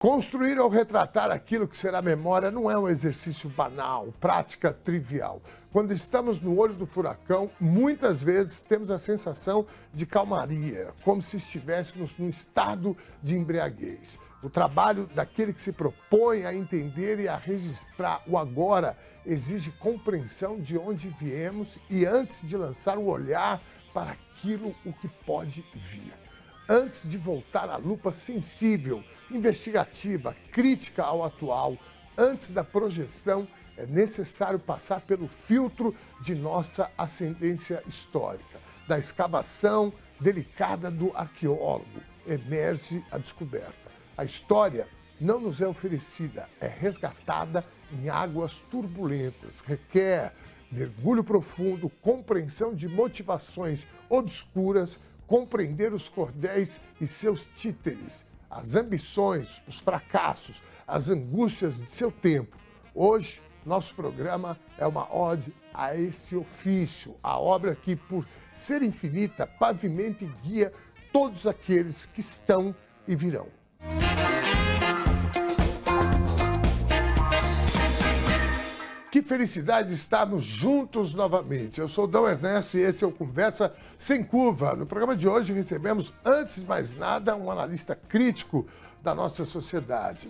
Construir ou retratar aquilo que será memória não é um exercício banal, prática trivial. Quando estamos no olho do furacão, muitas vezes temos a sensação de calmaria, como se estivéssemos num estado de embriaguez. O trabalho daquele que se propõe a entender e a registrar o agora exige compreensão de onde viemos e antes de lançar o olhar para aquilo o que pode vir. Antes de voltar à lupa sensível, investigativa, crítica ao atual, antes da projeção, é necessário passar pelo filtro de nossa ascendência histórica. Da escavação delicada do arqueólogo, emerge a descoberta. A história não nos é oferecida, é resgatada em águas turbulentas, requer mergulho profundo, compreensão de motivações obscuras, compreender os cordéis e seus títeres, as ambições, os fracassos, as angústias de seu tempo. Hoje, nosso programa é uma ode a esse ofício, a obra que, por ser infinita, pavimenta e guia todos aqueles que estão e virão. Que felicidade estarmos juntos novamente. Eu sou o Dom Ernesto e esse é o Conversa Sem Curva. No programa de hoje recebemos, antes de mais nada, um analista crítico da nossa sociedade,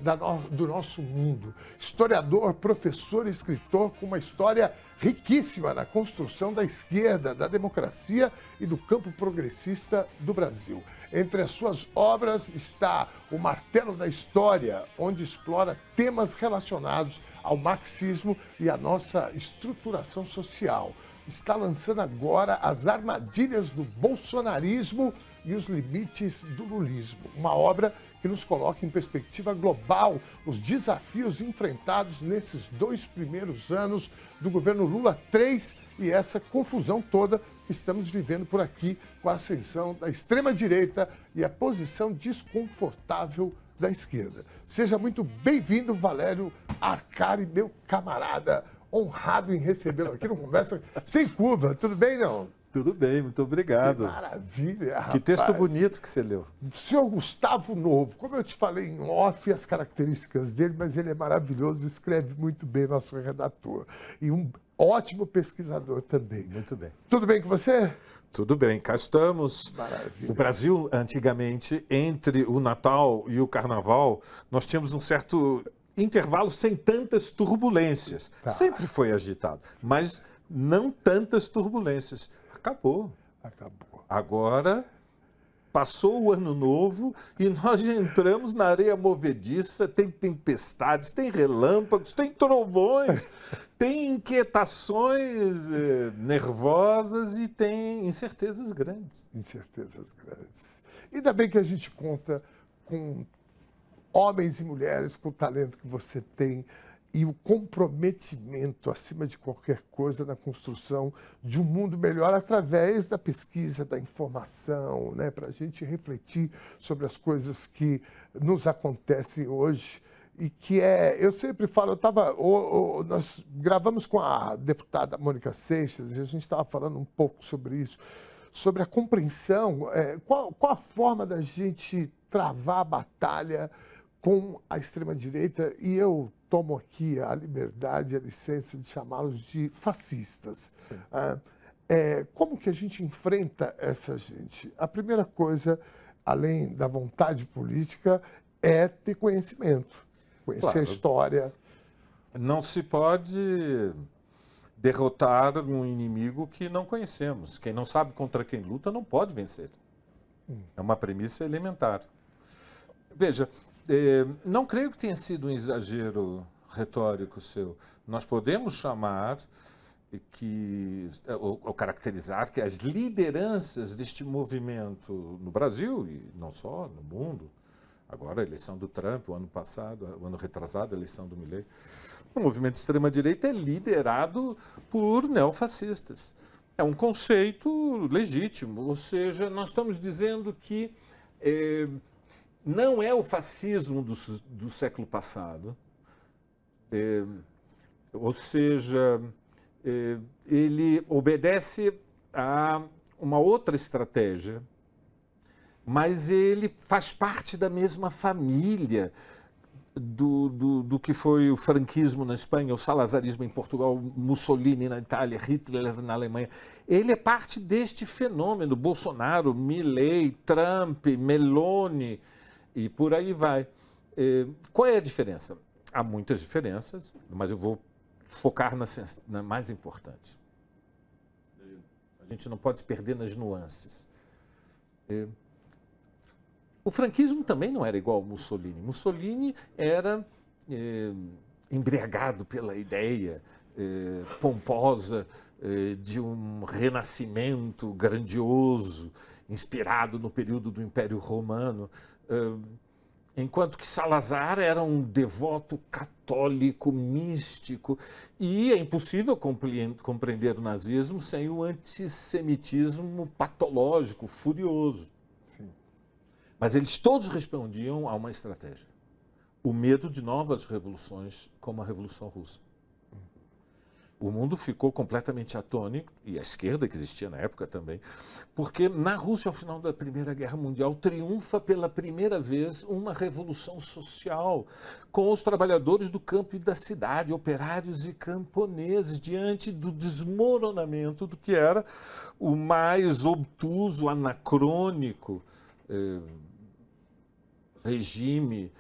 do nosso mundo. Historiador, professor e escritor com uma história riquíssima na construção da esquerda, da democracia e do campo progressista do Brasil. Entre as suas obras está O Martelo da História, onde explora temas relacionados ao marxismo e à nossa estruturação social. Está lançando agora As Armadilhas do Bolsonarismo e os Limites do Lulismo, uma obra que nos coloca em perspectiva global os desafios enfrentados nesses 2 primeiros anos do governo Lula 3 e essa confusão toda que estamos vivendo por aqui com a ascensão da extrema-direita e a posição desconfortável da esquerda. Seja muito bem-vindo, Valério Arcari, meu camarada, honrado em recebê-lo aqui no Conversa Sem Curva. Tudo bem, não? Tudo bem, muito obrigado. Que maravilha, rapaz. Que texto bonito que você leu. O senhor Gustavo Novo, como eu te falei em off as características dele, mas ele é maravilhoso, escreve muito bem, nosso redator. E um ótimo pesquisador também. Muito bem. Tudo bem com você? Tudo bem, cá estamos. Maravilha. O Brasil, antigamente, entre o Natal e o Carnaval, nós tínhamos um certo intervalo sem tantas turbulências. Tá. Sempre foi agitado, mas não tantas turbulências. Acabou. Agora, passou o ano novo e nós já entramos na areia movediça, tem tempestades, tem relâmpagos, tem trovões, tem inquietações nervosas e tem incertezas grandes. Incertezas grandes. Ainda bem que a gente conta com homens e mulheres com o talento que você tem e o comprometimento, acima de qualquer coisa, na construção de um mundo melhor através da pesquisa, da informação, né? Para a gente refletir sobre as coisas que nos acontecem hoje e que eu sempre falo, nós gravamos com a deputada Mônica Seixas e a gente estava falando um pouco sobre isso, sobre a compreensão, qual a forma da gente travar a batalha com a extrema-direita, e eu tomo aqui a liberdade e a licença de chamá-los de fascistas. Como que a gente enfrenta essa gente? A primeira coisa, além da vontade política, é ter conhecimento, conhecer a história. Não se pode derrotar um inimigo que não conhecemos. Quem não sabe contra quem luta não pode vencer. É uma premissa elementar. Veja, não creio que tenha sido um exagero retórico seu. Nós podemos chamar ou caracterizar que as lideranças deste movimento no Brasil, e não só, no mundo, agora a eleição do Trump, o ano passado, o ano retrasado, a eleição do Milei, o movimento de extrema-direita é liderado por neofascistas. É um conceito legítimo, ou seja, nós estamos dizendo que não é o fascismo do século passado, ou seja, ele obedece a uma outra estratégia, mas ele faz parte da mesma família do que foi o franquismo na Espanha, o salazarismo em Portugal, Mussolini na Itália, Hitler na Alemanha. Ele é parte deste fenômeno. Bolsonaro, Milei, Trump, Meloni e por aí vai. Qual é a diferença? Há muitas diferenças, mas eu vou focar na mais importante. A gente não pode se perder nas nuances. O franquismo também não era igual ao Mussolini. Mussolini era embriagado pela ideia pomposa de um renascimento grandioso, inspirado no período do Império Romano, enquanto que Salazar era um devoto católico, místico, e é impossível compreender o nazismo sem o antissemitismo patológico, furioso. Mas eles todos respondiam a uma estratégia. O medo de novas revoluções, como a Revolução Russa. O mundo ficou completamente atônito, e a esquerda, que existia na época também, porque na Rússia, ao final da Primeira Guerra Mundial, triunfa pela primeira vez uma revolução social, com os trabalhadores do campo e da cidade, operários e camponeses, diante do desmoronamento do que era o mais obtuso, anacrônico, regime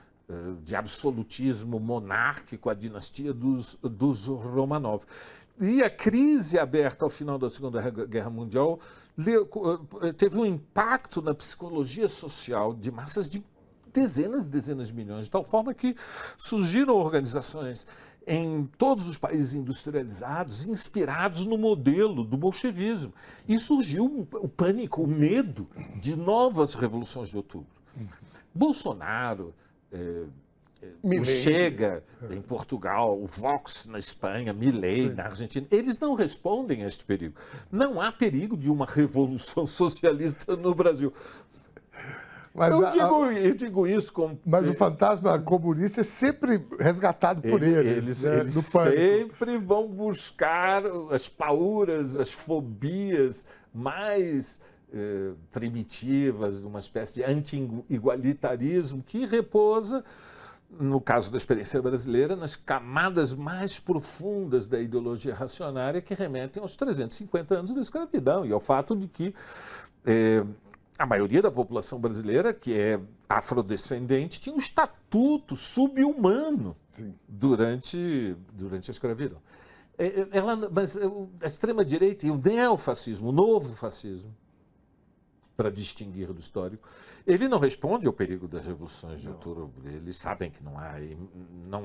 de absolutismo monárquico, a dinastia dos Romanov. E a crise aberta ao final da Segunda Guerra Mundial teve um impacto na psicologia social de massas de dezenas e dezenas de milhões, de tal forma que surgiram organizações em todos os países industrializados, inspirados no modelo do bolchevismo. E surgiu o pânico, o medo de revoluções de outubro. Bolsonaro, o Chega em Portugal, o Vox na Espanha, Milei na Argentina, eles não respondem a este perigo. Não há perigo de uma revolução socialista no Brasil. Mas eu digo isso como... Mas o fantasma comunista é sempre resgatado por eles. Eles sempre vão buscar as pauras, as fobias mais primitivas, uma espécie de anti-igualitarismo que repousa, no caso da experiência brasileira, nas camadas mais profundas da ideologia reacionária que remetem aos 350 anos da escravidão e ao fato de que a maioria da população brasileira, que é afrodescendente, tinha um estatuto subhumano durante a escravidão. Mas a extrema-direita e o neofascismo, o novo fascismo, para distinguir do histórico, ele não responde ao perigo das revoluções de outubro. Eles sabem que não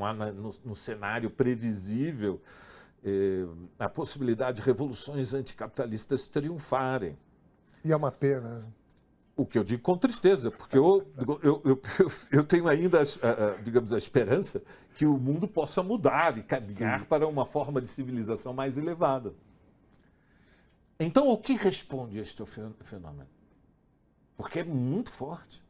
há no cenário previsível a possibilidade de revoluções anticapitalistas triunfarem. E é uma pena. O que eu digo com tristeza, porque eu tenho ainda, digamos, a esperança que o mundo possa mudar e caminhar para uma forma de civilização mais elevada. Então, o que responde a este fenômeno? Porque é muito forte.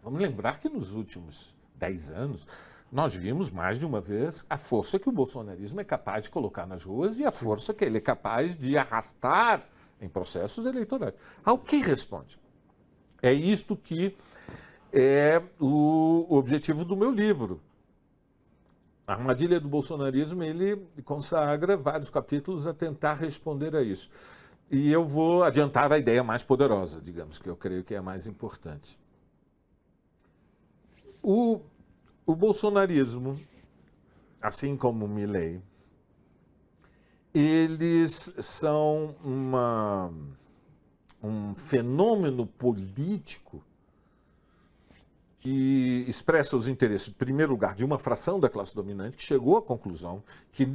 Vamos lembrar que nos últimos 10 anos, nós vimos mais de uma vez a força que o bolsonarismo é capaz de colocar nas ruas e a força que ele é capaz de arrastar em processos eleitorais. Ao que responde? É isto que é o objetivo do meu livro. A Armadilha do Bolsonarismo, ele consagra vários capítulos a tentar responder a isso. E eu vou adiantar a ideia mais poderosa, digamos, que eu creio que é a mais importante. O bolsonarismo, assim como o Milei, eles são um fenômeno político que expressa os interesses, em primeiro lugar, de uma fração da classe dominante, que chegou à conclusão que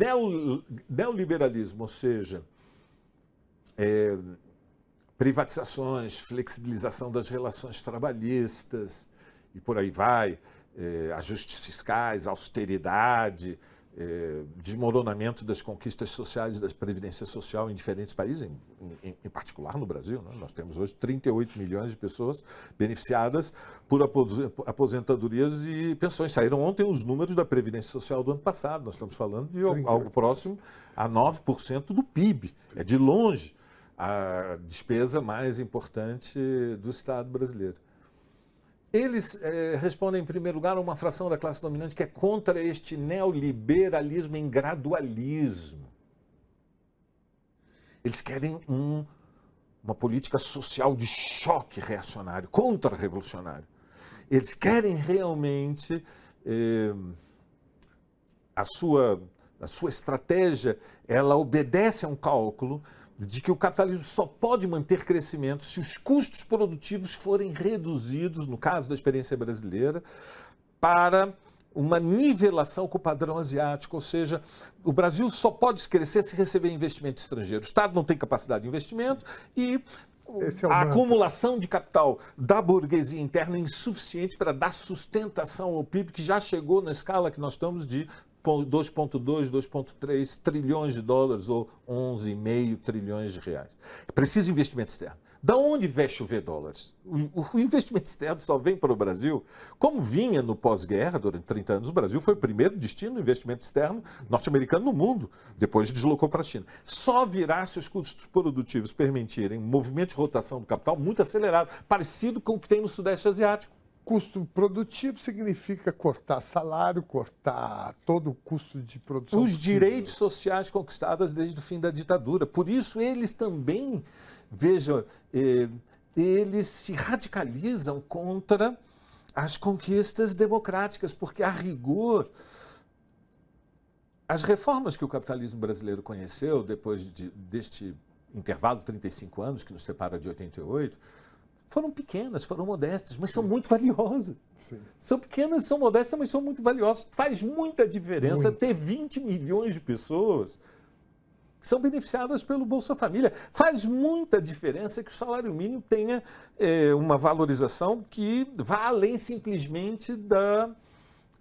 neoliberalismo, ou seja, privatizações, flexibilização das relações trabalhistas e por aí vai, ajustes fiscais, austeridade, desmoronamento das conquistas sociais e da previdência social em diferentes países, em particular no Brasil. Né? Nós temos hoje 38 milhões de pessoas beneficiadas por aposentadorias e pensões. Saíram ontem os números da Previdência Social do ano passado. Nós estamos falando de algo próximo a 9% do PIB. É de longe a despesa mais importante do Estado brasileiro. Eles respondem, em primeiro lugar, a uma fração da classe dominante que é contra este neoliberalismo em gradualismo. Eles querem uma política social de choque reacionário, contra-revolucionário. Eles querem realmente a sua estratégia, ela obedece a um cálculo de que o capitalismo só pode manter crescimento se os custos produtivos forem reduzidos, no caso da experiência brasileira, para uma nivelação com o padrão asiático, ou seja, o Brasil só pode crescer se receber investimento estrangeiro. O Estado não tem capacidade de investimento e a acumulação de capital da burguesia interna é insuficiente para dar sustentação ao PIB, que já chegou na escala que nós estamos de 2,2, 2,3 trilhões de dólares ou 11,5 trilhões de reais. Precisa de investimento externo. Da onde vai chover dólares? O investimento externo só vem para o Brasil, como vinha no pós-guerra, durante 30 anos, o Brasil foi o primeiro destino do investimento externo norte-americano no mundo, depois deslocou para a China. Só virá se os custos produtivos permitirem um movimento de rotação do capital muito acelerado, parecido com o que tem no Sudeste Asiático. Custo produtivo significa cortar salário, cortar todo o custo de produção. Os direitos sociais conquistados desde o fim da ditadura. Por isso, eles também, vejam, eles se radicalizam contra as conquistas democráticas, porque, a rigor, as reformas que o capitalismo brasileiro conheceu depois deste intervalo de 35 anos, que nos separa de 88, foram pequenas, foram modestas, mas são muito valiosas. Sim. São pequenas, são modestas, mas são muito valiosas. Faz muita diferença ter 20 milhões de pessoas que são beneficiadas pelo Bolsa Família. Faz muita diferença que o salário mínimo tenha uma valorização que vá além simplesmente da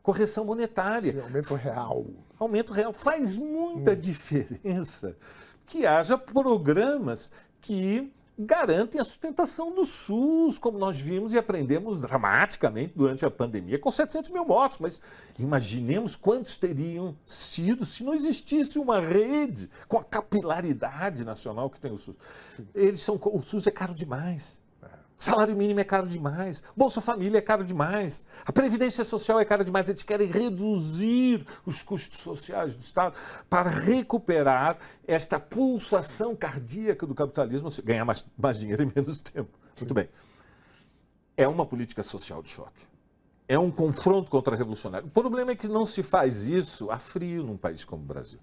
correção monetária. Sim, aumento real. Aumento real. Faz muita diferença que haja programas que garantem a sustentação do SUS, como nós vimos e aprendemos dramaticamente durante a pandemia, com 700 mil mortos. Mas imaginemos quantos teriam sido se não existisse uma rede com a capilaridade nacional que tem o SUS. O SUS é caro demais. Salário mínimo é caro demais, Bolsa Família é caro demais, a Previdência Social é cara demais. Eles querem reduzir os custos sociais do Estado para recuperar esta pulsação cardíaca do capitalismo, ganhar mais dinheiro em menos tempo. Muito bem. É uma política social de choque. É um confronto contra-revolucionário. O problema é que não se faz isso a frio num país como o Brasil.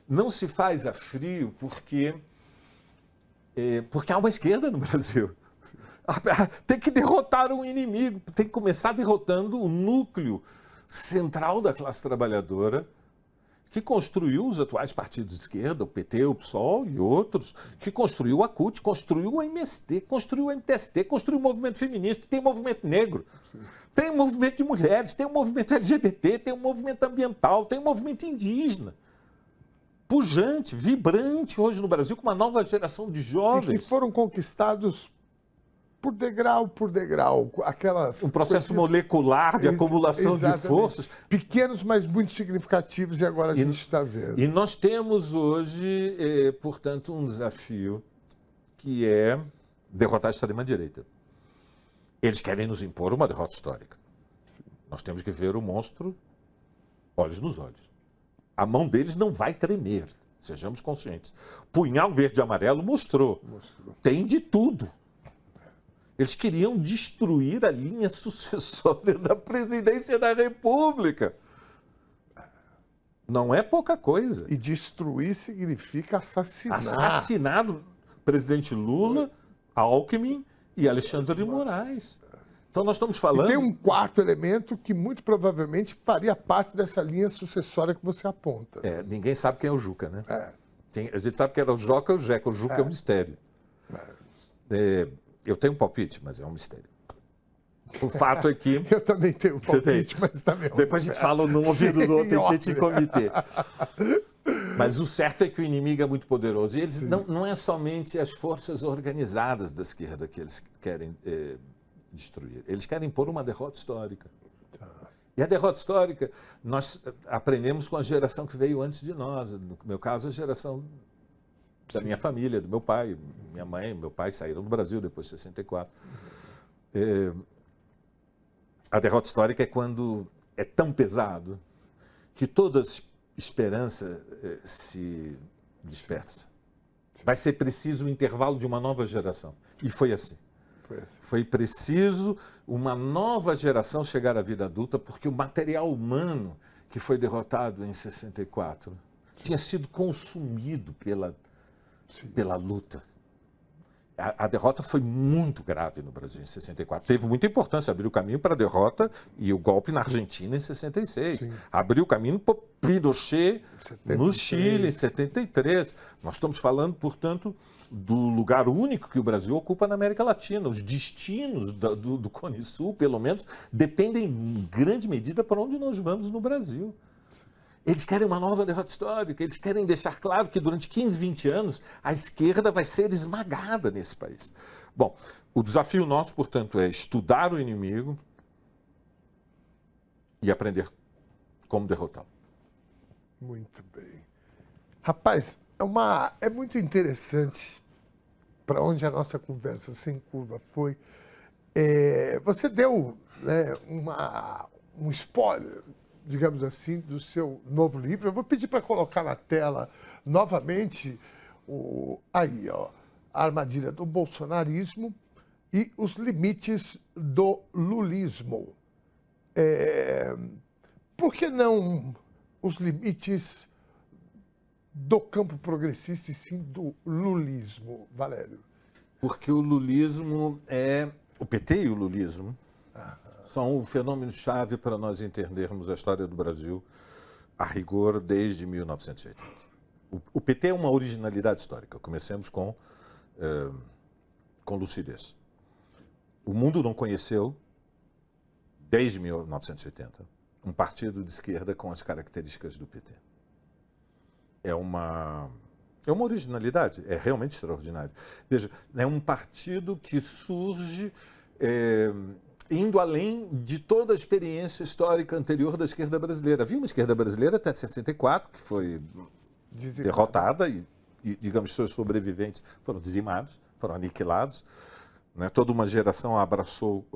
Não se faz a frio porque há uma esquerda no Brasil. Tem que derrotar um inimigo, tem que começar derrotando o núcleo central da classe trabalhadora, que construiu os atuais partidos de esquerda, o PT, o PSOL e outros, que construiu a CUT, construiu o MST, construiu o MTST, construiu o movimento feminista, tem o movimento negro, tem o movimento de mulheres, tem o movimento LGBT, tem o movimento ambiental, tem o movimento indígena. Pujante, vibrante hoje no Brasil, com uma nova geração de jovens. E que foram conquistados por degrau, um processo molecular de acumulação de forças. Pequenos, mas muito significativos, e agora a gente está vendo. E nós temos hoje, portanto, um desafio que é derrotar a extrema-direita. Eles querem nos impor uma derrota histórica. Nós temos que ver o monstro olhos nos olhos. A mão deles não vai tremer, sejamos conscientes. Punhal verde e amarelo mostrou. Tem de tudo. Eles queriam destruir a linha sucessória da presidência da República. Não é pouca coisa. E destruir significa assassinar. Assassinar o presidente Lula, Alckmin e Alexandre de Moraes. Então nós estamos falando... E tem um quarto elemento que muito provavelmente faria parte dessa linha sucessória que você aponta. Ninguém sabe quem é o Juca, né? A gente sabe que era o Joca ou o Jeca. O Juca é um mistério. Eu tenho um palpite, mas é um mistério. O fato é que... Eu também tenho um palpite, mas também é um Depois a gente fala num ouvido do outro em petit comité. Mas o certo é que o inimigo é muito poderoso. E eles não é somente as forças organizadas da esquerda que eles querem destruir. Eles querem impor uma derrota histórica. E a derrota histórica, nós aprendemos com a geração que veio antes de nós. No meu caso, a geração da minha família, do meu pai. Minha mãe e meu pai saíram do Brasil depois de 64. A derrota histórica é quando é tão pesado que toda esperança se dispersa. Vai ser preciso o intervalo de uma nova geração. E foi assim. Foi preciso uma nova geração chegar à vida adulta, porque o material humano que foi derrotado em 64 tinha sido consumido pela luta. A derrota foi muito grave no Brasil em 64. Teve muita importância, abriu o caminho para a derrota e o golpe na Argentina em 66. Sim. Abriu o caminho para Pinochet no Chile em 73. Nós estamos falando, portanto, do lugar único que o Brasil ocupa na América Latina. Os destinos do Cone Sul, pelo menos, dependem em grande medida para onde nós vamos no Brasil. Eles querem uma nova derrota histórica, eles querem deixar claro que durante 15, 20 anos a esquerda vai ser esmagada nesse país. Bom, o desafio nosso, portanto, é estudar o inimigo e aprender como derrotá-lo. Muito bem. Rapaz, é muito interessante para onde a nossa conversa sem curva foi. Você deu, né, um spoiler, digamos assim, do seu novo livro. Eu vou pedir para colocar na tela novamente a armadilha do bolsonarismo e os limites do lulismo. Por que não os limites do campo progressista e sim do lulismo, Valério? Porque o lulismo o PT e o lulismo são um fenômeno-chave para nós entendermos a história do Brasil, a rigor, desde 1980. O PT é uma originalidade histórica. Comecemos com lucidez. O mundo não conheceu, desde 1980, um partido de esquerda com as características do PT. É uma originalidade, é realmente extraordinário. Veja, é um partido que surge indo além de toda a experiência histórica anterior da esquerda brasileira. Havia uma esquerda brasileira até 64, que foi derrotada e, digamos, seus sobreviventes foram dizimados, foram aniquilados. Né? Toda uma geração abraçou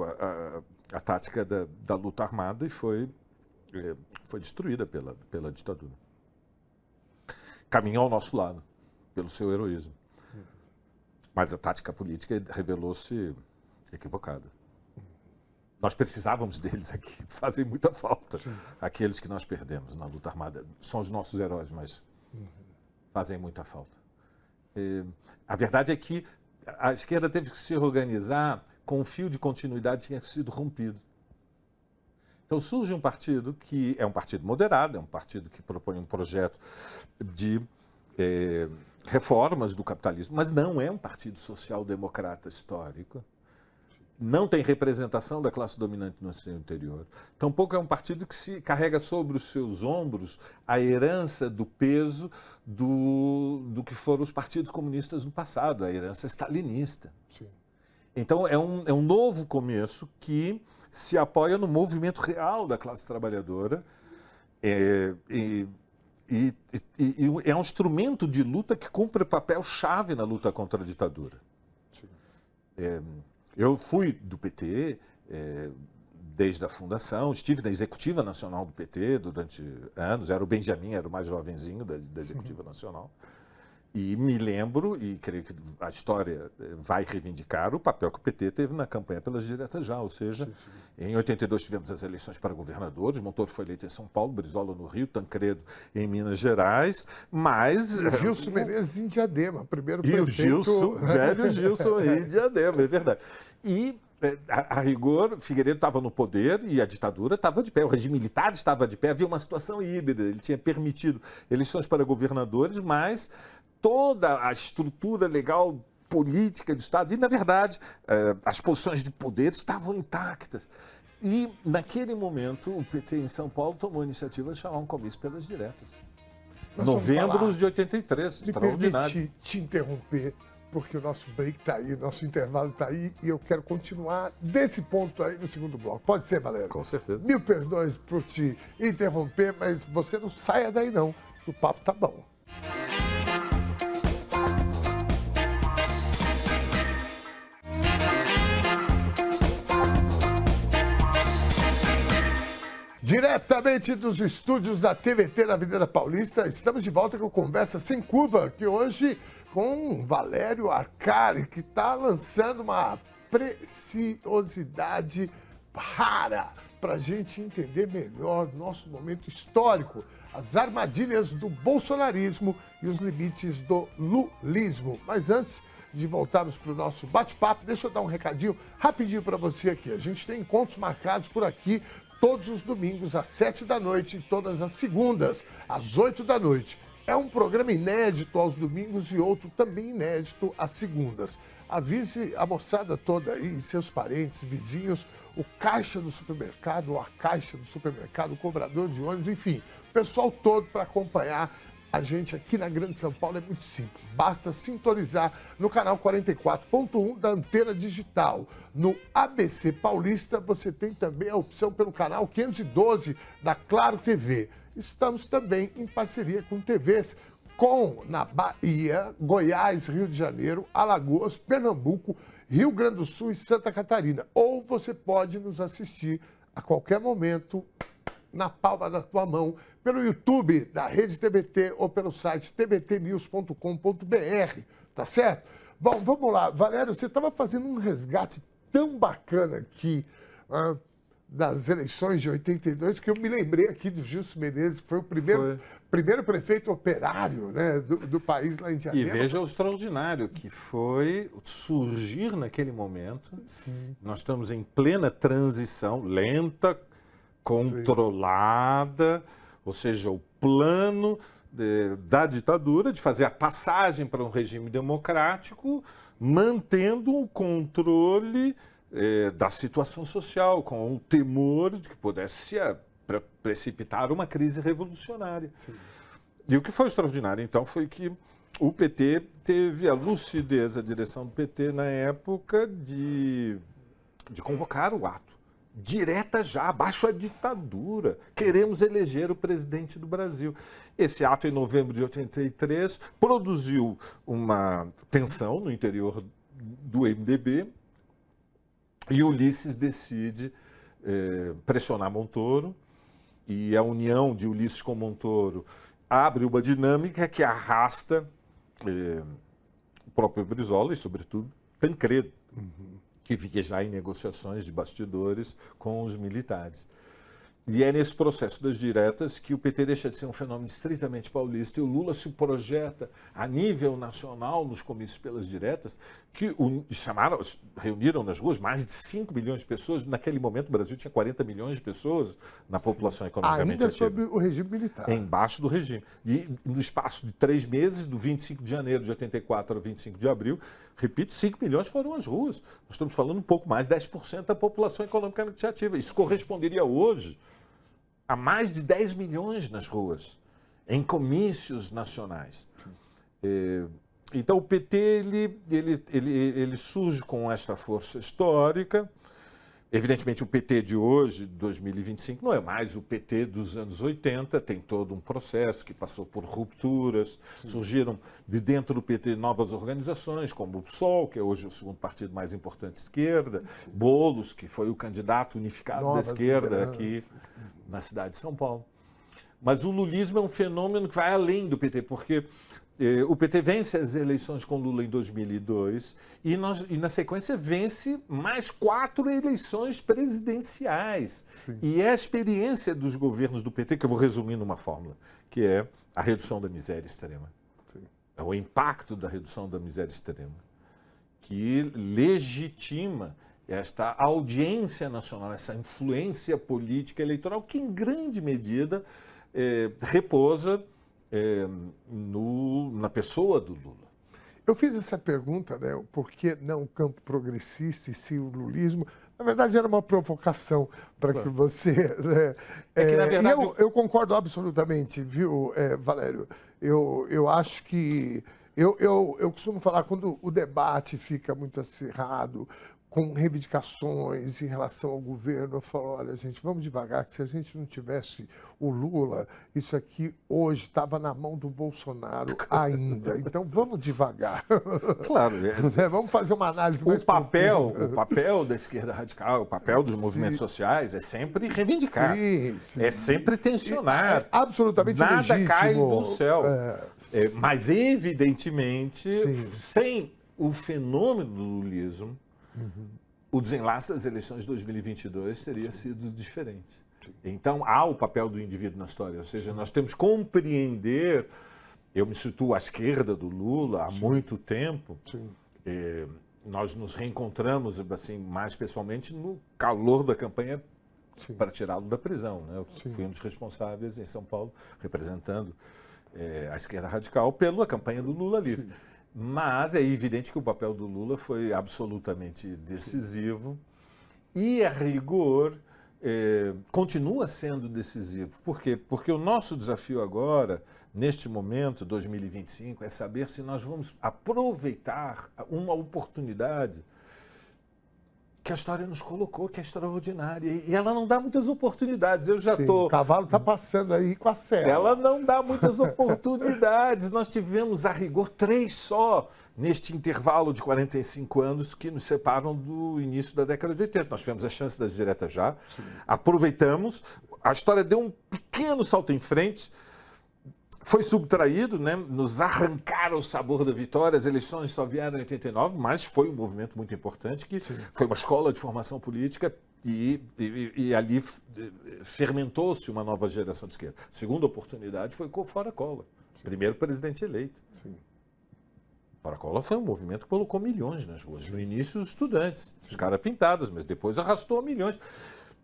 a tática da luta armada e foi destruída pela ditadura. Caminhou ao nosso lado, pelo seu heroísmo. Mas a tática política revelou-se equivocada. Nós precisávamos deles aqui, fazem muita falta. Sim. Aqueles que nós perdemos na luta armada são os nossos heróis, mas fazem muita falta. A verdade é que a esquerda teve que se organizar com um fio de continuidade que tinha sido rompido. Então surge um partido que é um partido moderado, é um partido que propõe um projeto de reformas do capitalismo, mas não é um partido social-democrata histórico. Não tem representação da classe dominante no seu interior. Tampouco é um partido que se carrega sobre os seus ombros a herança do peso do que foram os partidos comunistas no passado, a herança stalinista. Sim. Então é um novo começo que se apoia no movimento real da classe trabalhadora e é um instrumento de luta que cumpre papel-chave na luta contra a ditadura. Sim. Eu fui do PT desde a fundação, estive na Executiva Nacional do PT durante anos, era o Benjamin, era o mais jovenzinho da Executiva Nacional, e me lembro, e creio que a história vai reivindicar, o papel que o PT teve na campanha pelas diretas já, ou seja, em 82 tivemos as eleições para governadores, Montoro foi eleito em São Paulo, Brizola no Rio, Tancredo em Minas Gerais, mas... E o Gilson Menezes em Diadema, primeiro prefeito... E o Gilson, velho Gilson em Diadema, é verdade. E, a rigor, Figueiredo estava no poder e a ditadura estava de pé, o regime militar estava de pé, havia uma situação híbrida, ele tinha permitido eleições para governadores, mas toda a estrutura legal, política do Estado, e, na verdade, as posições de poder estavam intactas. E, naquele momento, o PT em São Paulo tomou a iniciativa de chamar um comício pelas diretas. Novembro de 83, extraordinário. Me permite te interromper, porque o nosso break está aí, nosso intervalo está aí, e eu quero continuar desse ponto aí no segundo bloco. Pode ser, Valério? Com certeza. Mil perdões por te interromper, mas você não saia daí não, o papo tá bom. Diretamente dos estúdios da TVT na Avenida Paulista, estamos de volta com Conversa Sem Curva, que hoje com Valério Arcari, que está lançando uma preciosidade rara para a gente entender melhor nosso momento histórico, as armadilhas do bolsonarismo e os limites do lulismo. Mas antes de voltarmos para o nosso bate-papo, deixa eu dar um recadinho rapidinho para você aqui. A gente tem encontros marcados por aqui todos os domingos às 7 da noite e todas as segundas às 8 da noite. É um programa inédito aos domingos e outro também inédito às segundas. Avise a moçada toda aí, seus parentes, vizinhos, o caixa do supermercado, ou a caixa do supermercado, o cobrador de ônibus, enfim, o pessoal todo para acompanhar a gente aqui na Grande São Paulo. É muito simples, basta sintonizar no canal 44.1 da Antena Digital. No ABC Paulista você tem também a opção pelo canal 512 da Claro TV. Estamos também em parceria com TVs na Bahia, Goiás, Rio de Janeiro, Alagoas, Pernambuco, Rio Grande do Sul e Santa Catarina. Ou você pode nos assistir a qualquer momento na palma da tua mão, pelo YouTube da Rede TBT ou pelo site tbtnews.com.br, tá certo? Bom, vamos lá. Valério, você estava fazendo um resgate tão bacana aqui das eleições de 82, que eu me lembrei aqui do Gilson Menezes, que foi o primeiro prefeito operário, né, do país lá em Diadema. E veja o extraordinário que foi surgir naquele momento. Sim. Nós estamos em plena transição, lenta, controlada, ou seja, o plano da ditadura de fazer a passagem para um regime democrático, mantendo um controle da situação social, com o temor de que pudesse precipitar uma crise revolucionária. Sim. E o que foi extraordinário, então, foi que o PT teve a lucidez, a direção do PT na época, de convocar o ato. Direta já, abaixo a ditadura. Queremos eleger o presidente do Brasil. Esse ato, em novembro de 83, produziu uma tensão no interior do MDB e Ulisses decide pressionar Montoro, e a união de Ulisses com Montoro abre uma dinâmica que arrasta o próprio Brizola e, sobretudo, Tancredo. Que fica já em negociações de bastidores com os militares. E é nesse processo das diretas que o PT deixa de ser um fenômeno estritamente paulista e o Lula se projeta a nível nacional nos comícios pelas diretas, que reuniram nas ruas mais de 5 milhões de pessoas. Naquele momento o Brasil tinha 40 milhões de pessoas na população economicamente ativa. Ainda sob o regime militar. Embaixo do regime. E no espaço de 3 meses, do 25 de janeiro de 84 ao 25 de abril, repito, 5 milhões foram às ruas. Nós estamos falando um pouco mais, 10% da população economicamente ativa. Isso corresponderia hoje a mais de 10 milhões nas ruas, em comícios nacionais. Então o PT ele surge com esta força histórica. Evidentemente o PT de hoje, 2025, não é mais o PT dos anos 80, tem todo um processo que passou por rupturas. Sim. Surgiram de dentro do PT novas organizações, como o PSOL, que é hoje o segundo partido mais importante de esquerda, sim. Boulos, que foi o candidato unificado da esquerda aqui na cidade de São Paulo. Mas o lulismo é um fenômeno que vai além do PT, porque o PT vence as eleições com Lula em 2002 e na sequência vence mais 4 eleições presidenciais. Sim. E é a experiência dos governos do PT, que eu vou resumir numa fórmula, que é a redução da miséria extrema. Sim. É o impacto da redução da miséria extrema, que legitima esta audiência nacional, essa influência política eleitoral, que em grande medida repousa na pessoa do Lula. Eu fiz essa pergunta, né? Por que não o campo progressista e sim o lulismo? Na verdade, era uma provocação para que você... Né? Que, na verdade... eu concordo absolutamente, viu, Valério? Eu acho que... Eu costumo falar, quando o debate fica muito acirrado, com reivindicações em relação ao governo. Eu falo, olha, gente, vamos devagar, que se a gente não tivesse o Lula, isso aqui hoje estava na mão do Bolsonaro ainda. Então, vamos devagar. Claro. Vamos fazer uma análise mais o papel da esquerda radical, o papel dos movimentos sociais é sempre reivindicar. Sim. É sempre tensionar. Absolutamente nada legítimo. Cai do céu. Mas, evidentemente, sem o fenômeno do lulismo, o desenlace das eleições de 2022 teria sido diferente. Então, há o papel do indivíduo na história, ou seja, nós temos que compreender, eu me situo à esquerda do Lula há muito tempo, nós nos reencontramos, assim, mais pessoalmente no calor da campanha para tirá-lo da prisão. Né? Eu fui um dos responsáveis em São Paulo, representando a esquerda radical pela campanha do Lula livre. Mas é evidente que o papel do Lula foi absolutamente decisivo e, a rigor, continua sendo decisivo. Por quê? Porque o nosso desafio agora, neste momento, 2025, é saber se nós vamos aproveitar uma oportunidade que a história nos colocou, que é extraordinária. E ela não dá muitas oportunidades. Eu já estou... O cavalo está passando aí com a serra. Ela não dá muitas oportunidades. Nós tivemos, a rigor, 3 só neste intervalo de 45 anos que nos separam do início da década de 80. Nós tivemos a chance das diretas já, aproveitamos, a história deu um pequeno salto em frente, foi subtraído, né? Nos arrancaram o sabor da vitória, as eleições só vieram em 89, mas foi um movimento muito importante, que foi uma escola de formação política e ali fermentou-se uma nova geração de esquerda. A segunda oportunidade foi com o Fora Collor, primeiro presidente eleito. Fora Collor foi um movimento que colocou milhões nas ruas. No início, os estudantes, os caras pintados, mas depois arrastou milhões.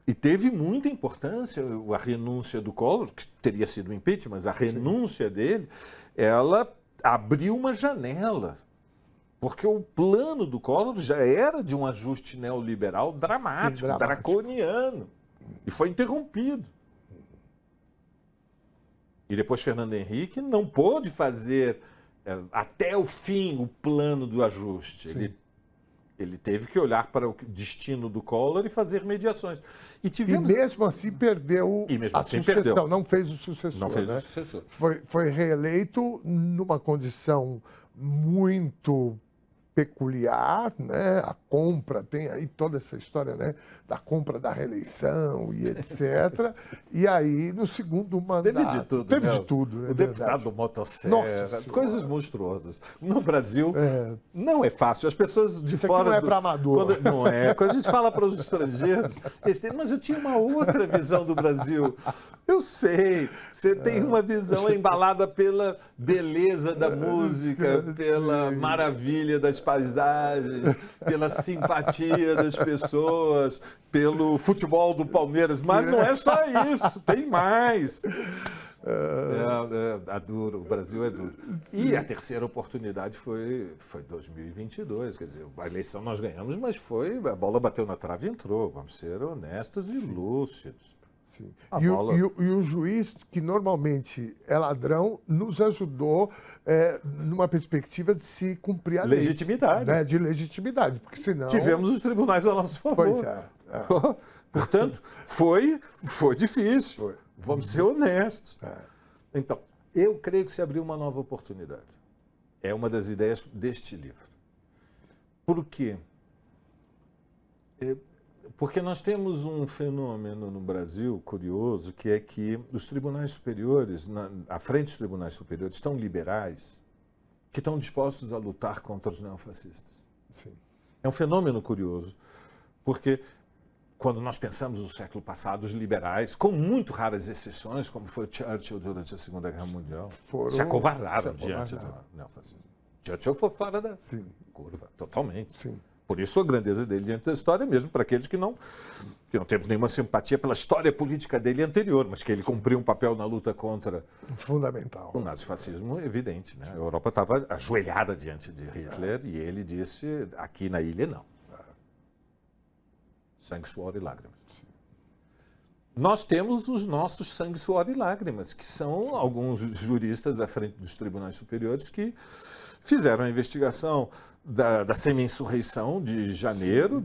E teve muita importância a renúncia do Collor, que teria sido um impeachment, mas a renúncia dele, ela abriu uma janela. Porque o plano do Collor já era de um ajuste neoliberal dramático, draconiano. E foi interrompido. E depois Fernando Henrique não pôde fazer até o fim o plano do ajuste. Ele teve que olhar para o destino do Collor e fazer mediações. E mesmo assim perdeu a sucessão, não fez o sucessor. Não fez o sucessor. Foi reeleito numa condição muito peculiar, né? A compra, tem aí toda essa história, né? Da compra da reeleição e etc. E aí, no segundo mandato... Teve de tudo. Teve de tudo, né? O deputado motosserra, coisas monstruosas. No Brasil, não é fácil. As pessoas de Isso fora... Aqui não é para amador. Não é. Quando a gente fala para os estrangeiros, eles dizem, mas eu tinha uma outra visão do Brasil. Eu sei. Você tem uma visão embalada pela beleza da música, pela maravilha das paisagens, pela simpatia das pessoas, pelo futebol do Palmeiras, mas não é só isso, tem mais. É duro, o Brasil é duro. E a terceira oportunidade foi 2022, quer dizer, a eleição nós ganhamos, mas a bola bateu na trave e entrou, vamos ser honestos e lúcidos. E o juiz, que normalmente é ladrão, nos ajudou numa perspectiva de se cumprir a lei. Legitimidade. Né? De legitimidade, porque senão... Tivemos os tribunais a nosso favor. Portanto, foi difícil. Vamos ser honestos. Então, eu creio que se abriu uma nova oportunidade. É uma das ideias deste livro. Por quê? Porque nós temos um fenômeno no Brasil curioso, que é que os tribunais superiores, à frente dos tribunais superiores, estão liberais, que estão dispostos a lutar contra os neofascistas. Sim. É um fenômeno curioso, porque quando nós pensamos no século passado, os liberais, com muito raras exceções, como foi Churchill durante a Segunda Guerra Mundial, se acovardaram diante do neofascismo. Churchill foi fora da curva, totalmente. Sim. Por isso a grandeza dele diante da história, mesmo para aqueles que não temos nenhuma simpatia pela história política dele anterior, mas que ele cumpriu um papel na luta contra fundamental. O nazifascismo, evidente. Né? A Europa estava ajoelhada diante de Hitler e ele disse, aqui na ilha não. Sangue, suor e lágrimas. Nós temos os nossos sangue, suor e lágrimas, que são alguns juristas à frente dos tribunais superiores que fizeram a investigação da semi-insurreição de janeiro,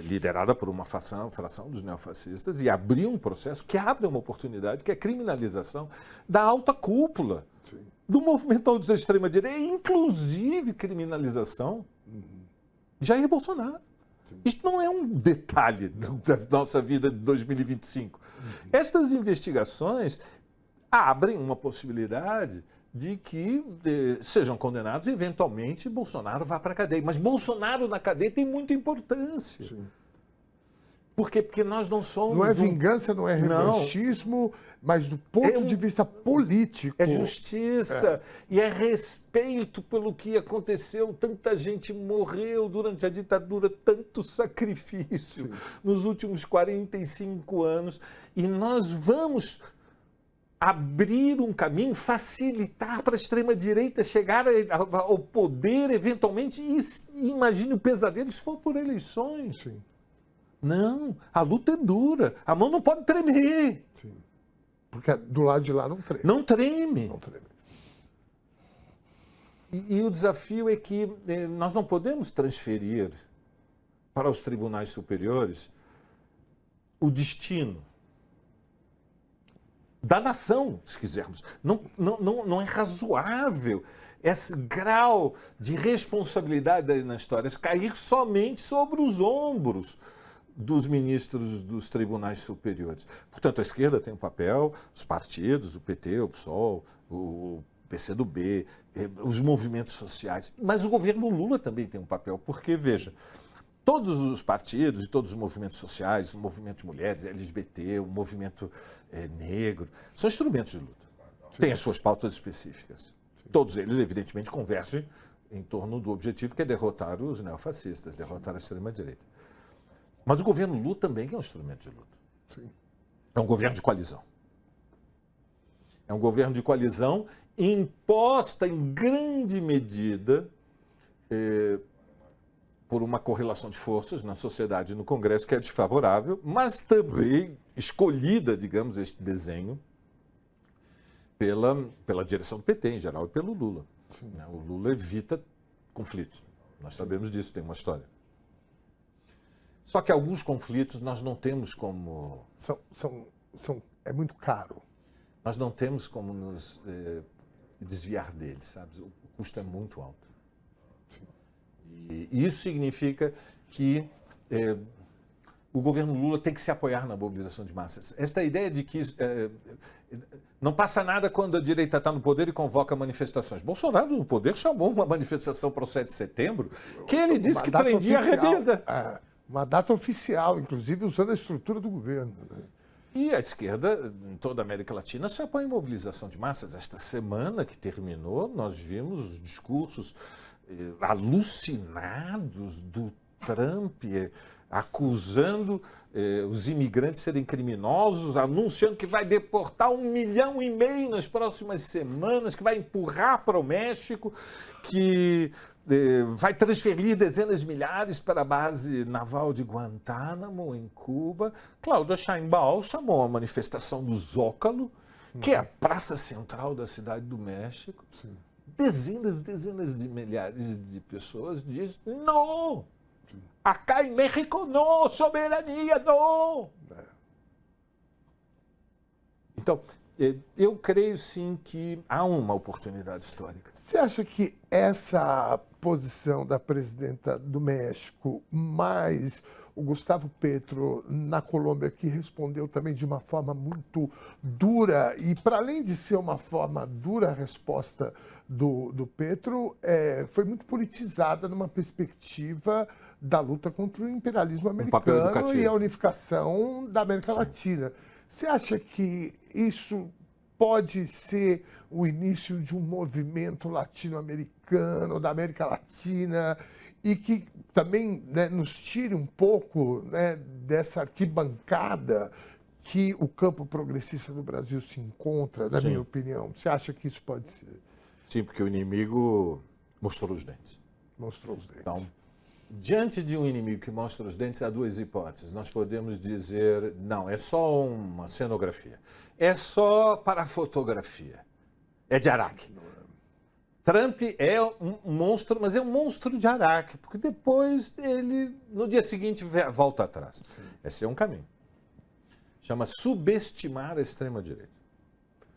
liderada por uma fração dos neofascistas, e abriu um processo que abre uma oportunidade, que é a criminalização da alta cúpula do movimento da extrema-direita, inclusive criminalização de Jair Bolsonaro. Isto não é um detalhe da nossa vida de 2025. Estas investigações abrem uma possibilidade de que sejam condenados e, eventualmente, Bolsonaro vá para a cadeia. Mas Bolsonaro na cadeia tem muita importância. Sim. Por quê? Porque nós não somos... Não é vingança, não é revanchismo, mas do ponto de vista político... É justiça e é respeito pelo que aconteceu. Tanta gente morreu durante a ditadura, tanto sacrifício nos últimos 45 anos. E nós vamos abrir um caminho, facilitar para a extrema-direita chegar ao poder, eventualmente, e imagine o pesadelo se for por eleições. Sim. Não, a luta é dura, a mão não pode tremer. Sim. Porque do lado de lá não treme. Não treme. Não treme. E o desafio é que nós não podemos transferir para os tribunais superiores o destino da nação, se quisermos. Não é razoável esse grau de responsabilidade na história cair somente sobre os ombros dos ministros dos tribunais superiores. Portanto, a esquerda tem um papel, os partidos, o PT, o PSOL, o PCdoB, os movimentos sociais, mas o governo Lula também tem um papel, porque, veja, todos os partidos e todos os movimentos sociais, o movimento de mulheres, LGBT, o movimento negro, são instrumentos de luta. Têm as suas pautas específicas. Todos eles, evidentemente, convergem em torno do objetivo que é derrotar os neofascistas, derrotar a extrema-direita. Mas o governo Lula também é um instrumento de luta. Sim. É um governo de coalizão. É um governo de coalizão imposta em grande medida por uma correlação de forças na sociedade e no Congresso que é desfavorável, mas também escolhida, digamos, este desenho pela direção do PT em geral e pelo Lula. O Lula evita conflitos. Nós sabemos disso, tem uma história. Só que alguns conflitos nós não temos como... É muito caro. Nós não temos como nos desviar deles, sabe? O custo é muito alto. E isso significa que o governo Lula tem que se apoiar na mobilização de massas. Esta ideia de que não passa nada quando a direita está no poder e convoca manifestações. Bolsonaro, no poder, chamou uma manifestação para o 7 de setembro que ele disse que prendia a rebelde. Uma data oficial, inclusive usando a estrutura do governo. Né? E a esquerda, em toda a América Latina, se apoia em mobilização de massas. Esta semana que terminou, nós vimos os discursos alucinados do Trump, acusando os imigrantes de serem criminosos, anunciando que vai deportar 1,5 milhão nas próximas semanas, que vai empurrar para o México, que vai transferir dezenas de milhares para a base naval de Guantánamo, em Cuba. Cláudia Sheinbaum chamou a manifestação do Zócalo, que é a praça central da cidade do México. Sim. Dezenas e dezenas de milhares de pessoas dizem não! Acá em México não! Soberania não! Então, eu creio sim que há uma oportunidade histórica. Você acha que essa posição da presidenta do México, mais o Gustavo Petro na Colômbia, que respondeu também de uma forma muito dura, e para além de ser uma forma dura a resposta do Petro, foi muito politizada numa perspectiva da luta contra o imperialismo americano e a unificação da América Latina. Você acha que isso pode ser o início de um movimento latino-americano, da América Latina, e que também, né, nos tire um pouco, né, dessa arquibancada que o campo progressista do Brasil se encontra, na minha opinião? Você acha que isso pode ser? Sim, porque o inimigo mostrou os dentes. Mostrou os dentes. Então, diante de um inimigo que mostra os dentes, há duas hipóteses. Nós podemos dizer, não, é só uma cenografia. É só para a fotografia. É de Araque. Trump é um monstro, mas é um monstro de Araque, porque depois ele, no dia seguinte, volta atrás. Sim. Esse é um caminho. Chama subestimar a extrema-direita.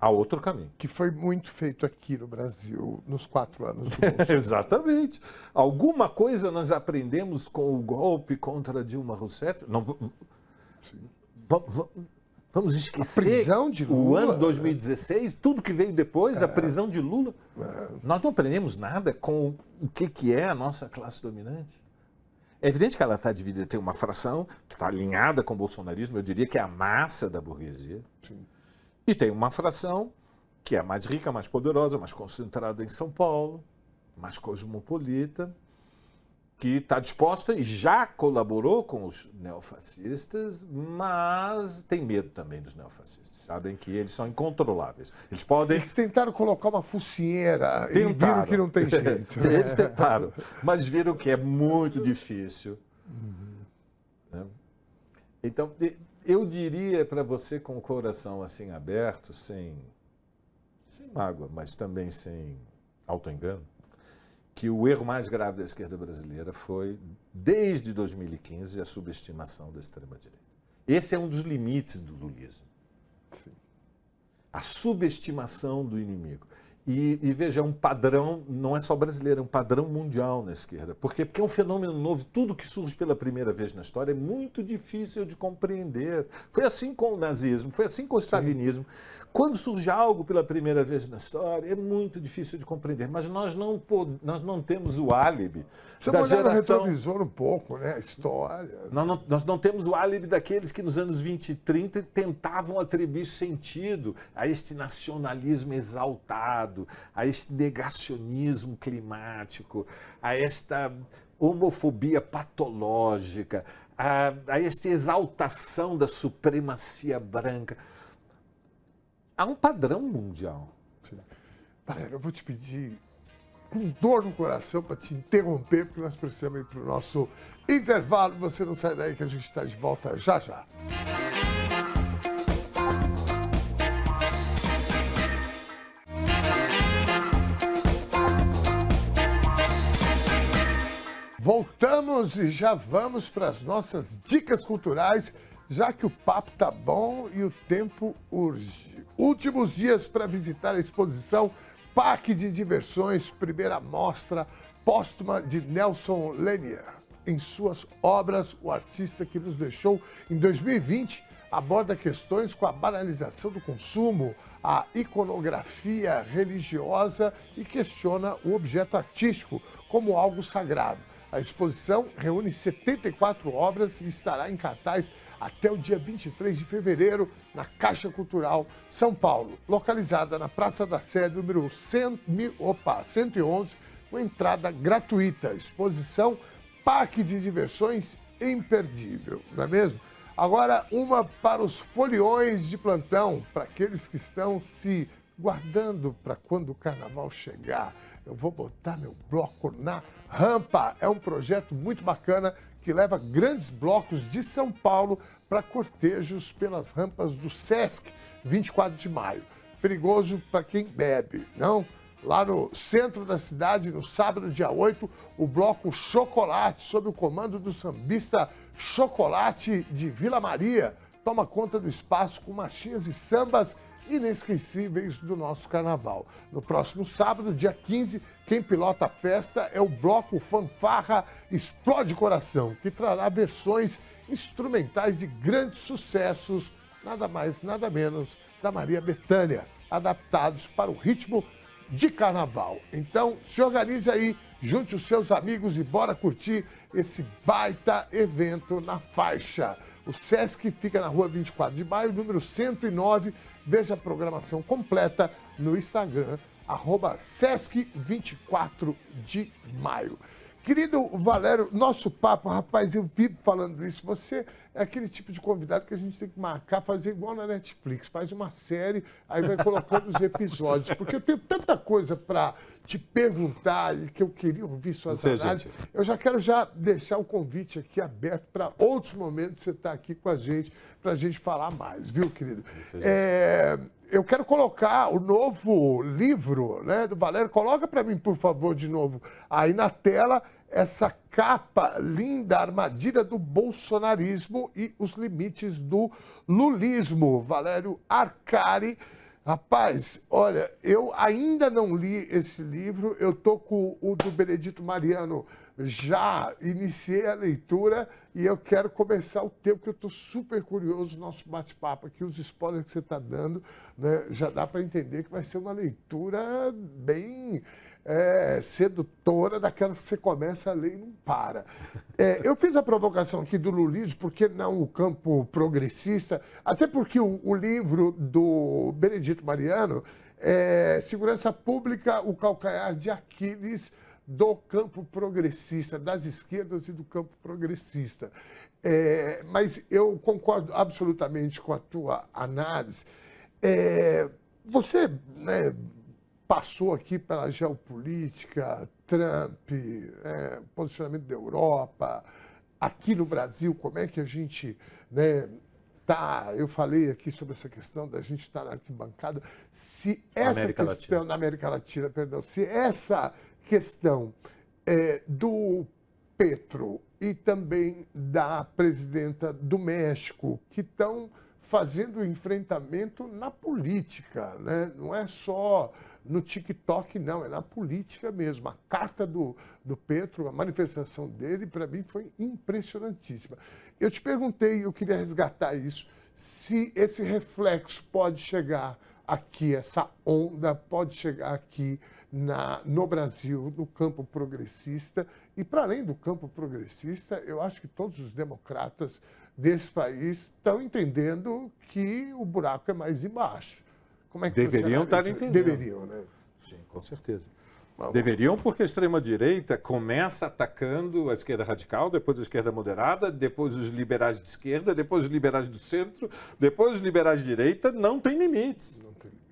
Há outro caminho. Que foi muito feito aqui no Brasil nos 4 anos do Exatamente. Alguma coisa nós aprendemos com o golpe contra Dilma Rousseff. Não, vamos esquecer a prisão de Lula, o ano 2016, tudo que veio depois, a prisão de Lula. Nós não aprendemos nada com o que é a nossa classe dominante. É evidente que ela está dividida, tem uma fração que está alinhada com o bolsonarismo, eu diria que é a massa da burguesia. Sim. E tem uma fração que é mais rica, mais poderosa, mais concentrada em São Paulo, mais cosmopolita, que está disposta e já colaborou com os neofascistas, mas tem medo também dos neofascistas. Sabem que eles são incontroláveis. Eles tentaram colocar uma focinheira e viram que não tem jeito. Eles tentaram, mas viram que é muito difícil. Né? Então, eu diria para você com o coração assim aberto, sem mágoa, mas também sem autoengano, que o erro mais grave da esquerda brasileira foi, desde 2015, a subestimação da extrema-direita. Esse é um dos limites do lulismo. Sim. A subestimação do inimigo. E veja, é um padrão, não é só brasileiro, é um padrão mundial na esquerda. Por quê? Porque é um fenômeno novo. Tudo que surge pela primeira vez na história é muito difícil de compreender. Foi assim com o nazismo, foi assim com o stalinismo. Sim. Quando surge algo pela primeira vez na história, é muito difícil de compreender. Mas nós não temos o álibi da geração... no retrovisor um pouco, né? A história. Nós não temos o álibi daqueles que nos anos 20 e 30 tentavam atribuir sentido a este nacionalismo exaltado, a este negacionismo climático, a esta homofobia patológica, a esta exaltação da supremacia branca. Há um padrão mundial. Eu vou te pedir, com dor no coração, para te interromper, porque nós precisamos ir para o nosso intervalo. Você não sai daí que a gente está de volta já já. Voltamos e já vamos para as nossas dicas culturais, já que o papo tá bom e o tempo urge. Últimos dias para visitar a exposição Parque de Diversões, primeira mostra póstuma de Nelson Lanier. Em suas obras, o artista que nos deixou em 2020 aborda questões com a banalização do consumo, a iconografia religiosa e questiona o objeto artístico como algo sagrado. A exposição reúne 74 obras e estará em cartaz até o dia 23 de fevereiro na Caixa Cultural São Paulo, localizada na Praça da Sé, número 111, com entrada gratuita. Exposição Parque de Diversões imperdível, não é mesmo? Agora, uma para os foliões de plantão, para aqueles que estão se guardando para quando o carnaval chegar. Eu vou botar meu bloco na rampa. É um projeto muito bacana que leva grandes blocos de São Paulo para cortejos pelas rampas do Sesc, 24 de maio. Perigoso para quem bebe, não? Lá no centro da cidade, no sábado, dia 8, o bloco Chocolate, sob o comando do sambista Chocolate de Vila Maria, toma conta do espaço com marchinhas e sambas inesquecíveis do nosso carnaval. No próximo sábado, dia 15, quem pilota a festa é o bloco Fanfarra Explode Coração, que trará versões instrumentais de grandes sucessos, nada mais, nada menos, da Maria Bethânia, adaptados para o ritmo de carnaval. Então, se organize aí, junte os seus amigos e bora curtir esse baita evento na faixa. O Sesc fica na rua 24 de maio, número 109. Veja a programação completa no Instagram, @Sesc24 de maio. Querido Valério, nosso papo, rapaz, eu vivo falando isso, você é aquele tipo de convidado que a gente tem que marcar, fazer igual na Netflix, faz uma série, aí vai colocando os episódios, porque eu tenho tanta coisa para te perguntar e que eu queria ouvir suas análises. Eu já quero deixar o convite aqui aberto para outros momentos você estar aqui com a gente, para a gente falar mais, viu, querido? eu quero colocar o novo livro, né, do Valério. Coloca para mim, por favor, de novo, aí na tela, essa capa linda, Armadilha do Bolsonarismo e os Limites do Lulismo. Valério Arcari. Rapaz, olha, eu ainda não li esse livro, eu tô com o do Benedito Mariano, já iniciei a leitura e eu quero começar o teu, porque eu estou super curioso, nosso bate-papo aqui, os spoilers que você está dando, né, já dá para entender que vai ser uma leitura bem sedutora, daquelas que você começa a ler e não para. Eu fiz a provocação aqui do lulismo, porque não o campo progressista, até porque o livro do Benedito Mariano é Segurança Pública, o calcanhar de Aquiles do campo progressista, das esquerdas e do campo progressista. Mas eu concordo absolutamente com a tua análise. Você, né, passou aqui pela geopolítica, Trump, posicionamento da Europa, aqui no Brasil, como é que a gente, né, tá? Eu falei aqui sobre essa questão da gente estar na arquibancada. Se essa questão na América Latina, perdão, se essa questão do Petro e também da presidenta do México, que estão fazendo enfrentamento na política, né? Não é só no TikTok, não, é na política mesmo. A carta do Petro, a manifestação dele, para mim, foi impressionantíssima. Eu te perguntei, eu queria resgatar isso, se esse reflexo pode chegar aqui, essa onda pode chegar aqui no Brasil, no campo progressista. E, para além do campo progressista, eu acho que todos os democratas desse país estão entendendo que o buraco é mais embaixo. Como é que deveriam estar entendendo. Deveriam, né? Sim, com certeza. Deveriam, porque a extrema-direita começa atacando a esquerda radical, depois a esquerda moderada, depois os liberais de esquerda, depois os liberais do centro, depois os liberais de direita, não tem limites. Não tem limites.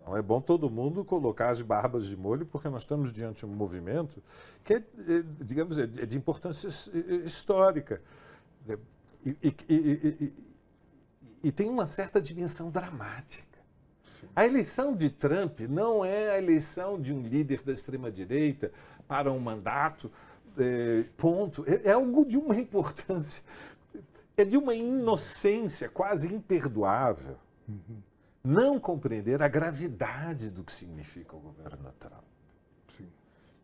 Então é bom todo mundo colocar as barbas de molho, porque nós estamos diante de um movimento que digamos, de importância histórica. E tem uma certa dimensão dramática. A eleição de Trump não é a eleição de um líder da extrema-direita para um mandato, ponto. É algo de uma importância, é de uma inocência quase imperdoável. Não compreender a gravidade do que significa o governo Trump. Sim.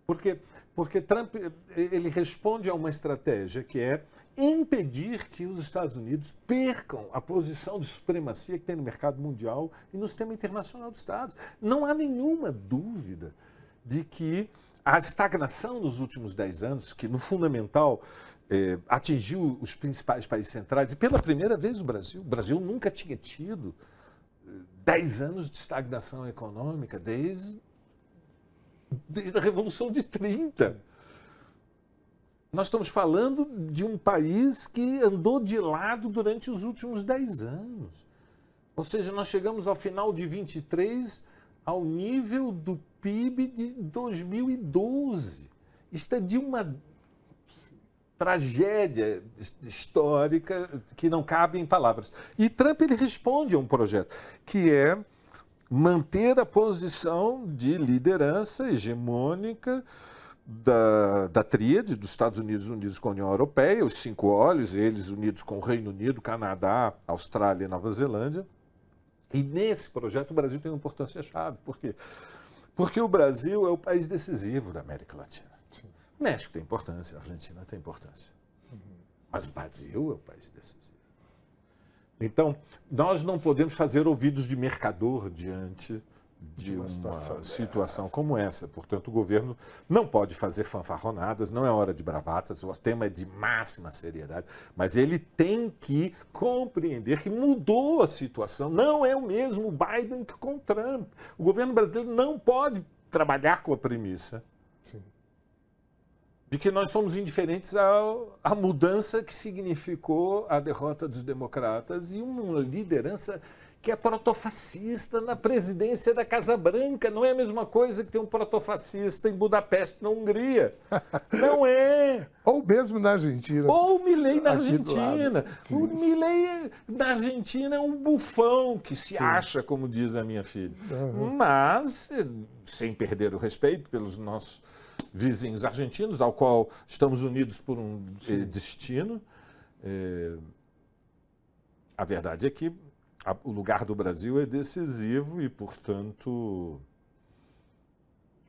Porque Trump ele responde a uma estratégia que é impedir que os Estados Unidos percam a posição de supremacia que tem no mercado mundial e no sistema internacional dos Estados. Não há nenhuma dúvida de que a estagnação nos últimos 10 anos, que no fundamental atingiu os principais países centrais, e pela primeira vez o Brasil nunca tinha tido 10 anos de estagnação econômica desde a Revolução de 30. Nós estamos falando de um país que andou de lado durante os últimos 10 anos. Ou seja, nós chegamos ao final de 23 ao nível do PIB de 2012. Isto é de uma tragédia histórica que não cabe em palavras. E Trump ele responde a um projeto que é manter a posição de liderança hegemônica da tríade dos Estados Unidos unidos com a União Europeia, os 5 olhos, eles unidos com o Reino Unido, Canadá, Austrália e Nova Zelândia. E nesse projeto o Brasil tem uma importância chave. Por quê? Porque o Brasil é o país decisivo da América Latina. Sim. O México tem importância, a Argentina tem importância. Mas o Brasil é o país decisivo. Então, nós não podemos fazer ouvidos de mercador diante de uma situação como essa. Portanto, o governo não pode fazer fanfarronadas, não é hora de bravatas, o tema é de máxima seriedade, mas ele tem que compreender que mudou a situação. Não é o mesmo Biden que com Trump. O governo brasileiro não pode trabalhar com a premissa de que nós somos indiferentes à mudança que significou a derrota dos democratas e uma liderança que é protofascista na presidência da Casa Branca. Não é a mesma coisa que ter um protofascista em Budapeste, na Hungria. Não é. Ou mesmo na Argentina. Ou o Milei na Aqui Argentina. O Milei na Argentina é um bufão que se Sim. acha, como diz a minha filha. Mas, sem perder o respeito pelos nossos vizinhos argentinos, ao qual estamos unidos por um destino, a verdade é que o lugar do Brasil é decisivo e, portanto,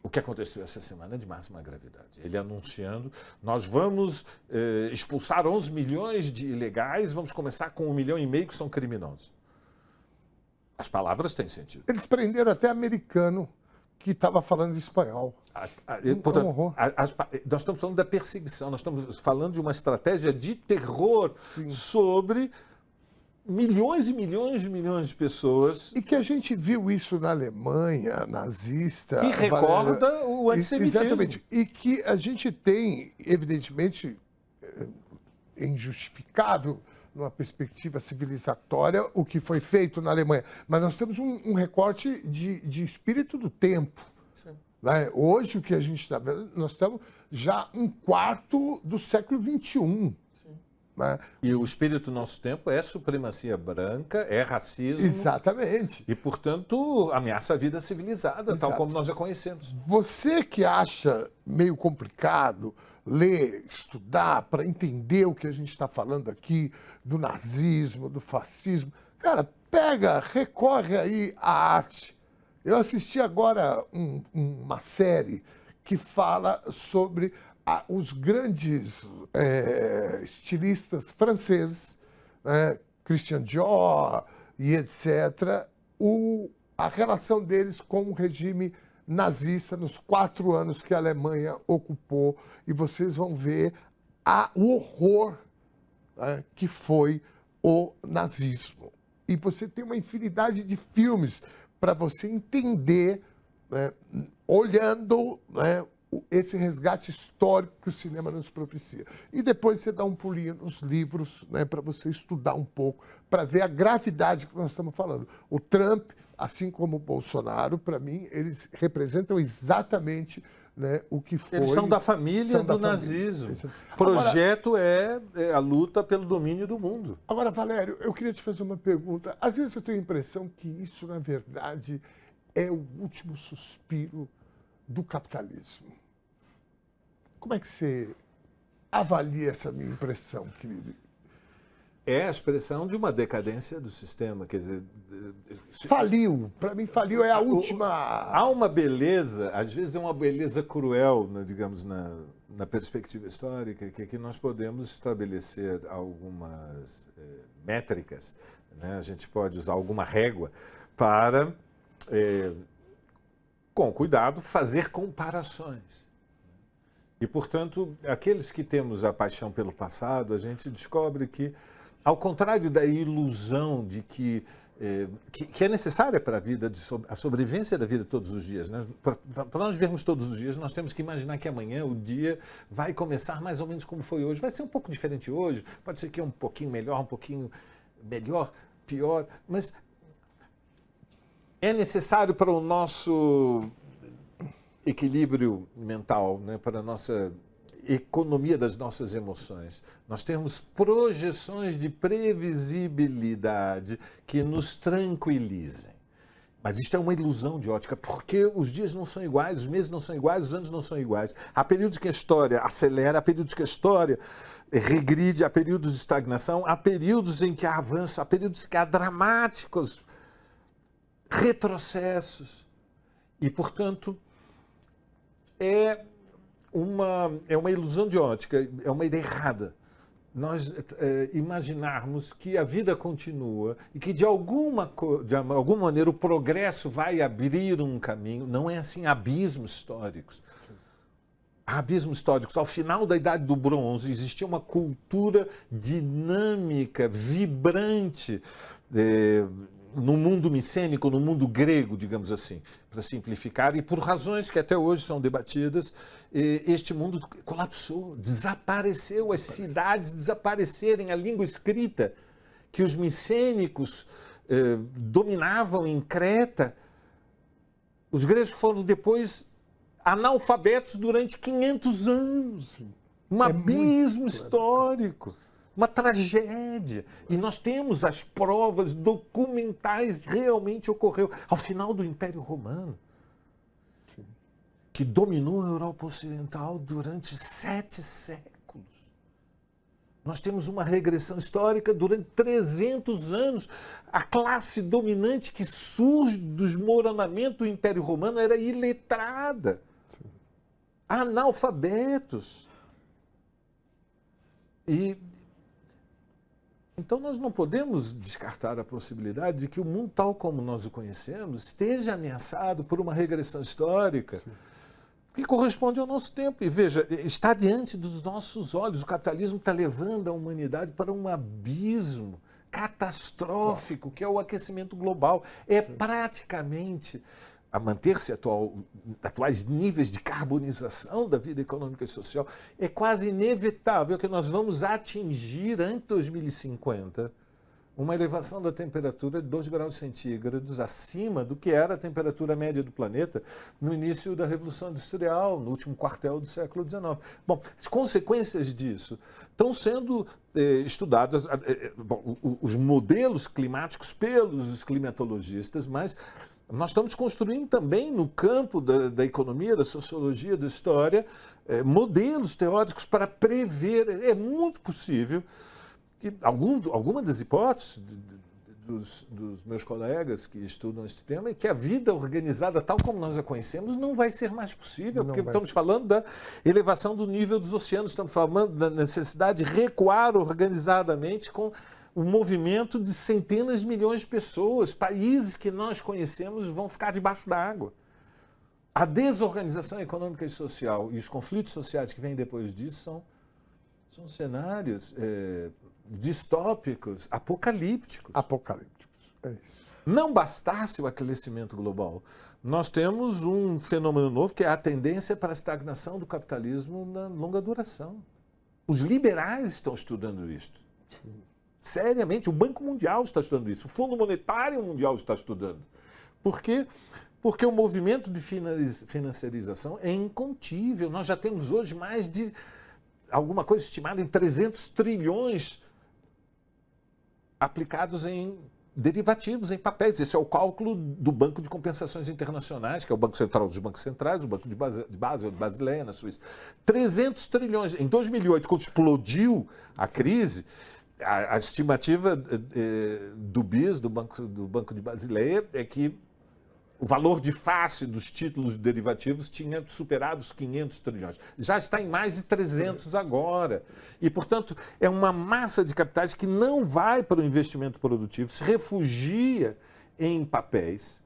o que aconteceu essa semana é de máxima gravidade. Ele anunciando, nós vamos expulsar 11 milhões de ilegais, vamos começar com 1,5 milhão que são criminosos. As palavras têm sentido. Eles prenderam até americano que estava falando espanhol. Portanto, nós estamos falando da perseguição, nós estamos falando de uma estratégia de terror sobre milhões e milhões de pessoas. E que a gente viu isso na Alemanha, nazista. E recorda o antissemitismo. Exatamente. E que a gente tem, evidentemente, injustificável, numa perspectiva civilizatória, o que foi feito na Alemanha. Mas nós temos um recorte de espírito do tempo. Né? Hoje, o que a gente está vendo, nós estamos já um quarto do século XXI. Né? E o espírito do nosso tempo é supremacia branca, é racismo. Exatamente. E, portanto, ameaça a vida civilizada, tal como nós já conhecemos. Você que acha meio complicado ler, estudar, para entender o que a gente está falando aqui do nazismo, do fascismo, cara, recorre aí à arte. Eu assisti agora uma série que fala sobre os grandes estilistas franceses, Christian Dior e etc., a relação deles com o regime nazista nos 4 anos que a Alemanha ocupou, e vocês vão ver o horror que foi o nazismo. E você tem uma infinidade de filmes para você entender, olhando esse resgate histórico que o cinema nos propicia. E depois você dá um pulinho nos livros, para você estudar um pouco, para ver a gravidade que nós estamos falando. O Trump, assim como o Bolsonaro, para mim, eles representam exatamente o que foi... Eles são da família do nazismo. O projeto é a luta pelo domínio do mundo. Agora, Valério, eu queria te fazer uma pergunta. Às vezes eu tenho a impressão que isso, na verdade, é o último suspiro do capitalismo. Como é que você avalia essa minha impressão, querido? É a expressão de uma decadência do sistema, quer dizer... Faliu. Para mim, faliu é a última... Há uma beleza, às vezes é uma beleza cruel, digamos, na perspectiva histórica, que nós podemos estabelecer algumas métricas, a gente pode usar alguma régua para, com cuidado, fazer comparações. E, portanto, aqueles que temos a paixão pelo passado, a gente descobre que, ao contrário da ilusão de que é necessária para a vida, a sobrevivência da vida todos os dias. Para nós vermos todos os dias, nós temos que imaginar que amanhã o dia vai começar mais ou menos como foi hoje. Vai ser um pouco diferente hoje, pode ser que um pouquinho melhor, pior, mas é necessário para o nosso equilíbrio mental, para a nossa economia das nossas emoções. Nós temos projeções de previsibilidade que nos tranquilizem. Mas isto é uma ilusão de ótica, porque os dias não são iguais, os meses não são iguais, os anos não são iguais. Há períodos que a história acelera, há períodos que a história regride, há períodos de estagnação, há períodos em que há avanço, há períodos que há dramáticos retrocessos. E, portanto, é uma ilusão de ótica, é uma ideia errada. Nós imaginarmos que a vida continua e que de alguma maneira o progresso vai abrir um caminho. Não é assim, há abismos históricos. Há abismos históricos. Ao final da Idade do Bronze existia uma cultura dinâmica, vibrante, no mundo micênico, no mundo grego, digamos assim, para simplificar, e por razões que até hoje são debatidas, este mundo colapsou, desapareceu, as cidades desapareceram, a língua escrita que os micênicos dominavam em Creta, os gregos foram depois analfabetos durante 500 anos. Um abismo histórico, uma tragédia. E nós temos as provas documentais, realmente ocorreu ao final do Império Romano, que dominou a Europa Ocidental durante 7 séculos. Nós temos uma regressão histórica durante 300 anos. A classe dominante que surge do desmoronamento do Império Romano era iletrada, analfabetos. Então nós não podemos descartar a possibilidade de que o mundo tal como nós o conhecemos esteja ameaçado por uma regressão histórica. Sim. Que corresponde ao nosso tempo. E veja, está diante dos nossos olhos. O capitalismo está levando a humanidade para um abismo catastrófico, que é o aquecimento global. É praticamente, a manter-se atuais níveis de carbonização da vida econômica e social, é quase inevitável que nós vamos atingir, antes de 2050, uma elevação da temperatura de 2 graus centígrados acima do que era a temperatura média do planeta no início da Revolução Industrial, no último quartel do século XIX. Bom, as consequências disso estão sendo estudadas, os modelos climáticos pelos climatologistas, mas nós estamos construindo também no campo da economia, da sociologia, da história, modelos teóricos para prever. É muito possível que alguma das hipóteses dos meus colegas que estudam este tema é que a vida organizada, tal como nós a conhecemos, não vai ser mais possível, porque estamos falando da elevação do nível dos oceanos, estamos falando da necessidade de recuar organizadamente com o movimento de centenas de milhões de pessoas. Países que nós conhecemos vão ficar debaixo d'água. A desorganização econômica e social e os conflitos sociais que vêm depois disso são cenários distópicos, apocalípticos. É isso. Não bastasse o aquecimento global, nós temos um fenômeno novo que é a tendência para a estagnação do capitalismo na longa duração. Os liberais estão estudando isto. Sim. Seriamente, o Banco Mundial está estudando isso, o Fundo Monetário Mundial está estudando. Por quê? Porque o movimento de financiarização é incontível. Nós já temos hoje mais de alguma coisa estimada em 300 trilhões aplicados em derivativos, em papéis. Esse é o cálculo do Banco de Compensações Internacionais, que é o Banco Central dos Bancos Centrais, o Banco de Basel, de Basileia, na Suíça. 300 trilhões. Em 2008, quando explodiu a crise, a estimativa do BIS, do Banco de Basileia, é que o valor de face dos títulos derivativos tinha superado os 500 trilhões. Já está em mais de 300 agora. E, portanto, é uma massa de capitais que não vai para o investimento produtivo, se refugia em papéis,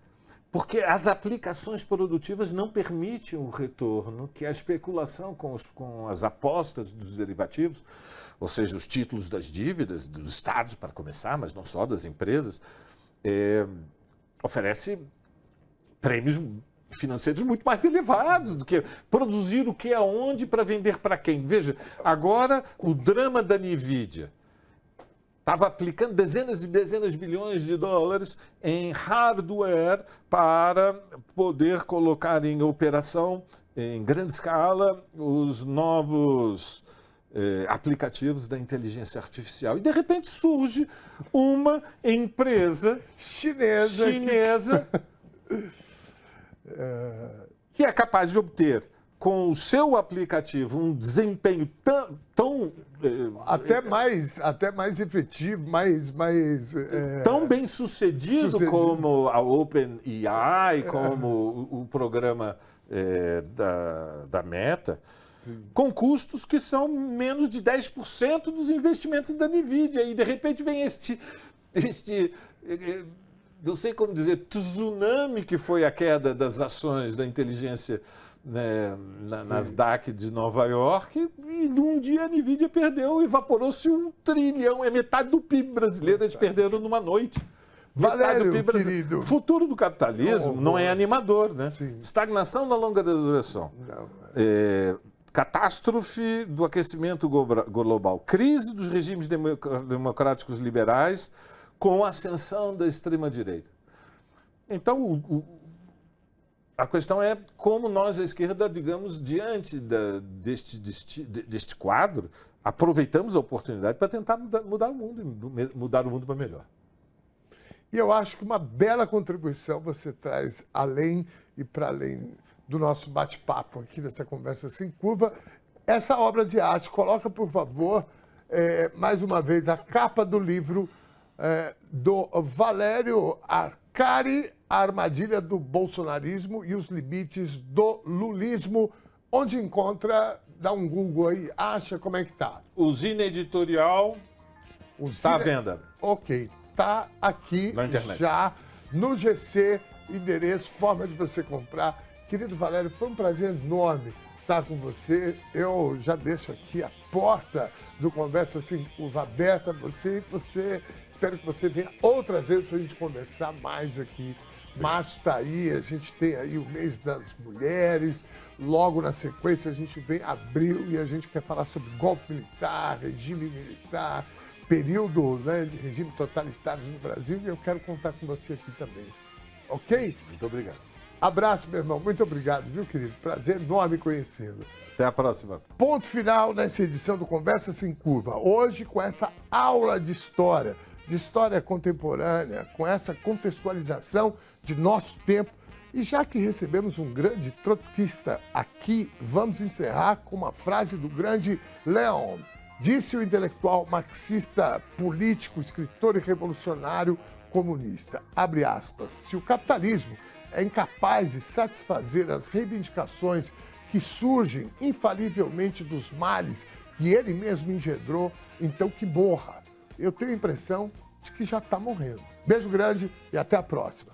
porque as aplicações produtivas não permitem o retorno que a especulação com as apostas dos derivativos, ou seja, os títulos das dívidas, dos estados, para começar, mas não só das empresas, oferece prêmios financeiros muito mais elevados do que produzir o que aonde para vender para quem. Veja, agora o drama da NVIDIA estava aplicando dezenas de bilhões de dólares em hardware para poder colocar em operação em grande escala os novos aplicativos da inteligência artificial. E, de repente, surge uma empresa chinesa que é capaz de obter, com o seu aplicativo, um desempenho tão até mais efetivo, tão bem sucedido como a OpenAI, como o programa da Meta, com custos que são menos de 10% dos investimentos da NVIDIA. E, de repente, vem este não sei como dizer, tsunami que foi a queda das ações da inteligência, né, na Nasdaq de Nova York, e num dia a NVIDIA perdeu, evaporou-se 1 trilhão, é metade do PIB brasileiro, eles perderam numa noite. Valério, querido. O futuro do capitalismo não é animador, né? Sim. Estagnação na longa duração. Catástrofe do aquecimento global, crise dos regimes democráticos liberais, com a ascensão da extrema-direita. Então, a questão é como nós, a esquerda, digamos, diante deste quadro, aproveitamos a oportunidade para tentar mudar o mundo para melhor. E eu acho que uma bela contribuição você traz além e para além do nosso bate-papo aqui nessa Conversa Sem Curva, essa obra de arte. Coloca, por favor, mais uma vez, a capa do livro do Valério Arcari, A Armadilha do Bolsonarismo e os Limites do Lulismo. Onde encontra, dá um Google aí, acha, como é que tá? Usina Editorial está à venda. Ok, tá aqui na internet. Já no GC, endereço, forma de você comprar. Querido Valério, foi um prazer enorme estar com você. Eu já deixo aqui a porta do Conversa Sem Curva aberta a você. Espero que você venha outras vezes para a gente conversar mais aqui. Março está aí, a gente tem aí o mês das mulheres. Logo na sequência a gente vem abril e a gente quer falar sobre golpe militar, regime militar, período, né, de regime totalitário no Brasil, e eu quero contar com você aqui também. Ok? Muito obrigado. Abraço, meu irmão. Muito obrigado, viu, querido? Prazer enorme conhecê-lo. Até a próxima. Ponto final nessa edição do Conversa Sem Curva. Hoje, com essa aula de história contemporânea, com essa contextualização de nosso tempo. E já que recebemos um grande trotskista aqui, vamos encerrar com uma frase do grande Leon. Disse o intelectual marxista, político, escritor e revolucionário comunista, abre aspas, se o capitalismo é incapaz de satisfazer as reivindicações que surgem infalivelmente dos males que ele mesmo engendrou, então que morra. Eu tenho a impressão de que já está morrendo. Beijo grande e até a próxima.